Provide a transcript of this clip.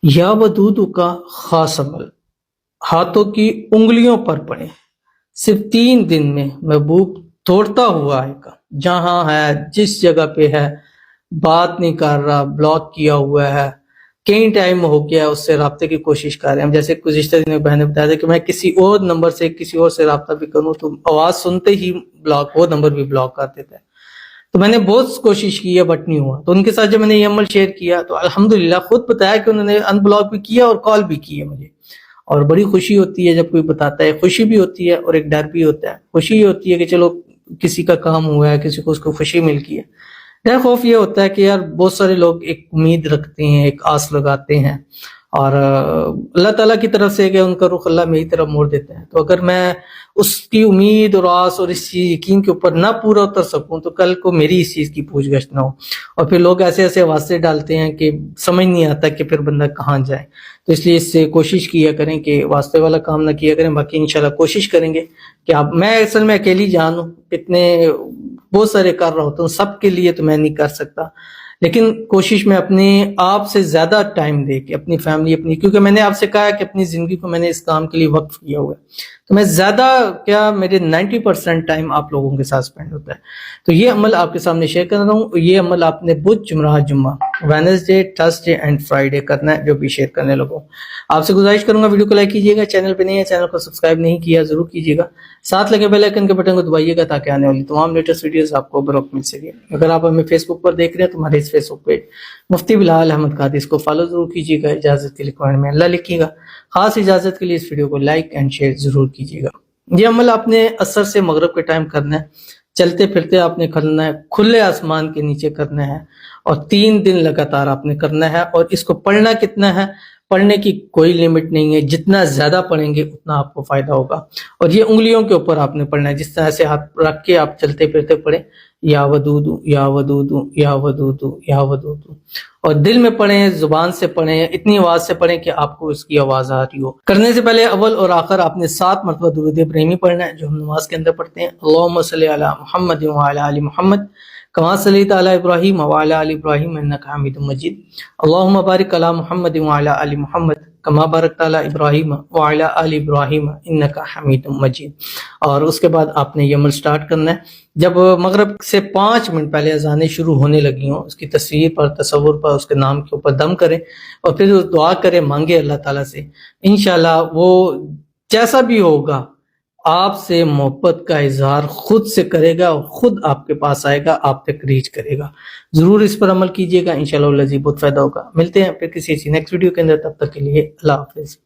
یا ودودو کا خاص عمل، ہاتھوں کی انگلیوں پر پڑے، صرف 3 دن میں محبوب توڑتا ہوا آئے گا۔ جہاں ہے، جس جگہ پہ ہے، بات نہیں کر رہا، بلاک کیا ہوا ہے، کئی ٹائم ہو گیا اس سے رابطے کی کوشش کر رہے ہیں۔ جیسے گزشتہ دنوں بہن نے بتایا تھا کہ میں کسی اور نمبر سے کسی اور سے رابطہ بھی کروں تو آواز سنتے ہی بلاک، وہ نمبر بھی بلاک کر دیتا ہے۔ تو میں نے بہت کوشش کی ہے بٹ نہیں ہوا۔ تو ان کے ساتھ جب میں نے یہ عمل شیئر کیا تو الحمدللہ خود بتایا کہ انہوں نے ان بلاک بھی کیا اور کال بھی کی ہے مجھے، اور بڑی خوشی ہوتی ہے جب کوئی بتاتا ہے۔ خوشی بھی ہوتی ہے اور ایک ڈر بھی ہوتا ہے۔ خوشی یہ ہوتی ہے کہ چلو کسی کا کام ہوا ہے، کسی کو اس کو خوشی مل گئی ہے۔ ڈر خوف یہ ہوتا ہے کہ یار بہت سارے لوگ ایک امید رکھتے ہیں، ایک آس لگاتے ہیں، اور اللہ تعالیٰ کی طرف سے کہ ان کا رخ اللہ میری طرف موڑ دیتے ہیں۔ تو اگر میں اس کی امید اور آس اور اس چیز یقین کے اوپر نہ پورا اتر سکوں تو کل کو میری اس چیز کی پوچھ گچھ نہ ہو، اور پھر لوگ ایسے ایسے واسطے ڈالتے ہیں کہ سمجھ نہیں آتا کہ پھر بندہ کہاں جائے۔ تو اس لیے اس سے کوشش کیا کریں کہ واسطے والا کام نہ کیا کریں۔ باقی انشاءاللہ کوشش کریں گے کہ میں اصل میں اکیلی جان ہوں، اتنے بہت سارے کر رہا ہوتا ہوں، سب کے لیے تو میں نہیں کر سکتا، لیکن کوشش میں اپنے آپ سے زیادہ ٹائم دے کے اپنی فیملی اپنی، کیونکہ میں نے آپ سے کہا کہ اپنی زندگی کو میں نے اس کام کے لیے وقف کیا ہوا ہے، تو میں زیادہ کیا میرے 90% ٹائم آپ لوگوں کے ساتھ سپینڈ ہوتا ہے۔ تو یہ عمل آپ کے سامنے شیئر کر رہا ہوں۔ یہ عمل آپ نے بدھ، جمعرات، جمعہ، وینسڈے، تھرسڈے اینڈ فرائیڈے کرنا ہے، جو بھی شیئر کرنے لگوں۔ آپ سے گزارش کروں گا ویڈیو کو لائک کیجیے گا، چینل پہ نہیں ہے چینل کو سبسکرائب نہیں کیا ضرور کیجیے گا، ساتھ لگے بیل آئیکن کے بٹن کو دبائیے گا تاکہ آنے والی تمام لیٹسٹ ویڈیوز آپ کو بروقت مل سکے۔ اگر آپ ہمیں فیس بک پر دیکھ رہے ہیں تو ہمارے اس فیس بک پیج مفتی بلال احمد قادری، اس کو فالو ضرور کیجیے گا۔ اجازت کے لیے کمنٹ میں اللہ لکھیے گا۔ خاص اجازت کے لیے اس ویڈیو کو لائک اینڈ شیئر ضرور کیجیے گا۔ یہ عمل آپ نے عصر سے مغرب کے ٹائم کرنا ہے، چلتے پھرتے آپ نے کرنا ہے، کھلے آسمان کے نیچے کرنا ہے، اور 3 دن لگاتار آپ نے کرنا ہے۔ اور اس کو پڑھنا کتنا ہے، پڑھنے کی کوئی لمٹ نہیں ہے، جتنا زیادہ پڑھیں گے اتنا آپ کو فائدہ ہوگا۔ اور یہ انگلیوں کے اوپر آپ نے پڑھنا ہے، جس طرح سے ہاتھ رکھ کے آپ چلتے پھرتے پڑھیں، یا ودودو یا ودودو یا ودودو یا ودودو، اور دل میں پڑھیں، زبان سے پڑھیں، اتنی آواز سے پڑھیں کہ آپ کو اس کی آواز آ رہی ہو۔ کرنے سے پہلے اول اور آخر آپ نے 7 مرتبہ درود ابراہیمی پڑھنا ہے، جو ہم نماز کے اندر پڑھتے ہیں۔ اللہم صلی علی محمد وعلی آل محمد کما صلیت علی ابراہیم وعلی آل ابراہیم انک حمید مجید، اللہم بارک علی محمد وعلی آل محمد کما بارکت علی ابراہیم وعلی آل ابراہیم انک حمید مجید۔ اور اس کے بعد آپ نے یہ عمل سٹارٹ کرنا ہے۔ جب مغرب سے 5 منٹ پہلے اذانیں شروع ہونے لگی ہوں، اس کی تصویر پر، تصور پر، اس کے نام کے اوپر دم کریں، اور پھر دعا کریں، مانگے اللہ تعالیٰ سے۔ انشاءاللہ وہ جیسا بھی ہوگا آپ سے محبت کا اظہار خود سے کرے گا، اور خود آپ کے پاس آئے گا، آپ تک ریچ کرے گا۔ ضرور اس پر عمل کیجیے گا، انشاءاللہ بہت فائدہ ہوگا۔ ملتے ہیں پھر کسی نیکسٹ ویڈیو کے اندر، تب تک کے لیے اللہ حافظ۔